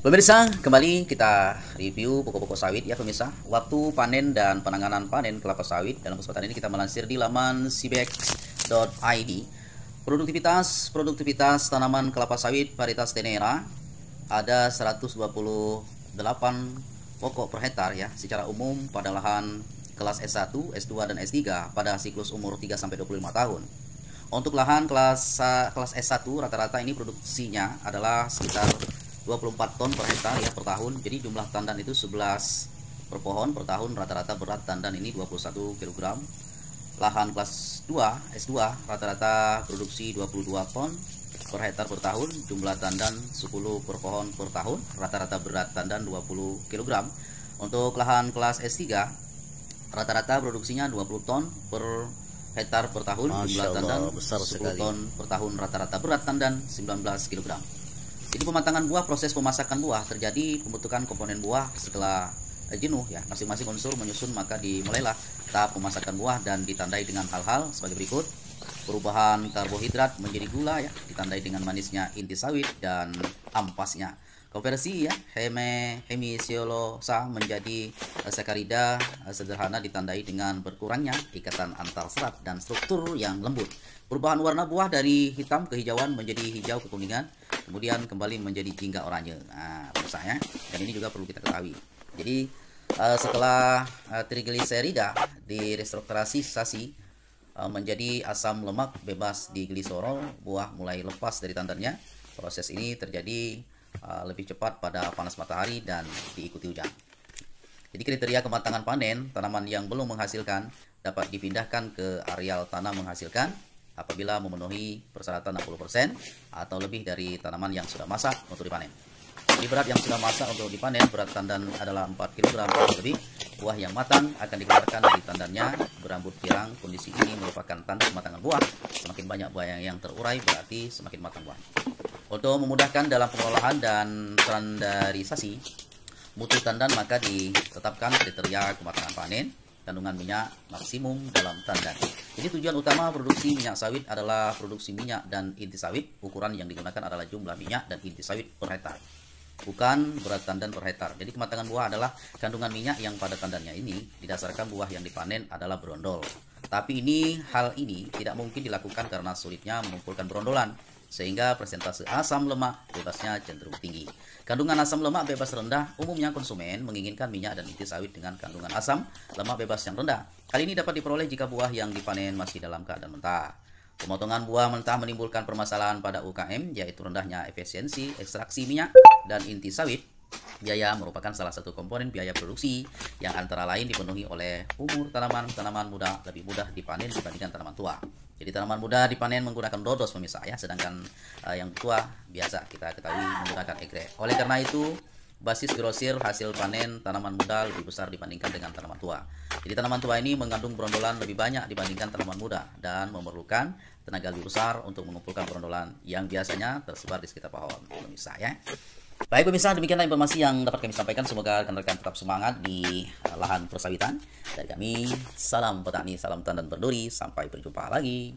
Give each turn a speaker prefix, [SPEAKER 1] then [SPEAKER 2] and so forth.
[SPEAKER 1] Pemirsa, kembali kita review pokok-pokok sawit ya pemirsa. Waktu panen dan penanganan panen kelapa sawit. Dalam kesempatan ini kita melansir di laman cbex.id. Produktivitas tanaman kelapa sawit varietas Tenera ada 128 pokok per hektar ya secara umum pada lahan kelas S1, S2 dan S3 pada siklus umur 3 sampai 25 tahun. Untuk lahan kelas S1 rata-rata ini produksinya adalah sekitar 24 ton per hektar ya per tahun. Jadi jumlah tandan itu 11 per pohon per tahun. Rata-rata berat tandan ini 21 kg. Lahan kelas 2 S2 rata-rata produksi 22 ton per hektar per tahun. Jumlah tandan 10 per pohon per tahun. Rata-rata berat tandan 20 kg. Untuk lahan kelas S3 rata-rata produksinya 20 ton per hektar per tahun. Jumlah tandan 10 ton per tahun. Rata-rata berat tandan 19 kg. Jadi pematangan buah, proses pemasakan buah terjadi pembentukan komponen buah setelah jenuh ya. Masing-masing unsur menyusun maka dimulailah tahap pemasakan buah dan ditandai dengan hal-hal sebagai berikut. Perubahan karbohidrat menjadi gula ya, ditandai dengan manisnya inti sawit dan ampasnya. Konversi ya, hemisiolosa menjadi sakarida sederhana ditandai dengan berkurangnya ikatan antar serat dan struktur yang lembut. Perubahan warna buah dari hitam kehijauan menjadi hijau kekuningan, kemudian kembali menjadi jingga oranye. Nah, pemirsa, dan ini juga perlu kita ketahui. Jadi setelah trigliserida direstrukturisasi menjadi asam lemak bebas di gliserol, buah mulai lepas dari tandannya. Proses ini terjadi lebih cepat pada panas matahari dan diikuti hujan. Jadi kriteria kematangan panen tanaman yang belum menghasilkan dapat dipindahkan ke areal tanam menghasilkan apabila memenuhi persyaratan 60% atau lebih dari tanaman yang sudah masak untuk dipanen. Di berat yang sudah masak untuk dipanen, berat tandan adalah 4 kg atau lebih. Buah yang matang akan dikeluarkan dari tandannya berambut pirang. Kondisi ini merupakan tanda kematangan buah. Semakin banyak buah yang terurai berarti semakin matang buah. Untuk memudahkan dalam pengolahan dan standarisasi mutu tandan maka ditetapkan kriteria kematangan panen, kandungan minyak maksimum dalam tandan. Jadi tujuan utama produksi minyak sawit adalah produksi minyak dan inti sawit. Ukuran yang digunakan adalah jumlah minyak dan inti sawit per hektar, bukan berat tandan per hektar. Jadi kematangan buah adalah kandungan minyak yang pada tandannya ini didasarkan buah yang dipanen adalah berondol. Tapi hal ini tidak mungkin dilakukan karena sulitnya mengumpulkan berondolan, sehingga persentase asam lemak bebasnya cenderung tinggi. Kandungan asam lemak bebas rendah, umumnya konsumen menginginkan minyak dan inti sawit dengan kandungan asam lemak bebas yang rendah. Hal ini dapat diperoleh jika buah yang dipanen masih dalam keadaan mentah. Pemotongan buah mentah menimbulkan permasalahan pada UKM, yaitu rendahnya efisiensi ekstraksi minyak dan inti sawit. Biaya merupakan salah satu komponen biaya produksi yang antara lain dipenuhi oleh umur tanaman. Tanaman muda lebih mudah dipanen dibandingkan tanaman tua. Jadi tanaman muda dipanen menggunakan dodos pemirsa ya, sedangkan yang tua biasa kita ketahui menggunakan egrek. Oleh karena itu, basis grosir hasil panen tanaman muda lebih besar dibandingkan dengan tanaman tua. Jadi tanaman tua ini mengandung berondolan lebih banyak dibandingkan tanaman muda dan memerlukan tenaga lebih besar untuk mengumpulkan berondolan yang biasanya tersebar di sekitar pohon pemirsa ya. Baik pemirsa, demikianlah informasi yang dapat kami sampaikan. Semoga rekan-rekan tetap semangat di lahan persawitan. Dari kami, salam petani, salam tandan berduri. Sampai berjumpa lagi.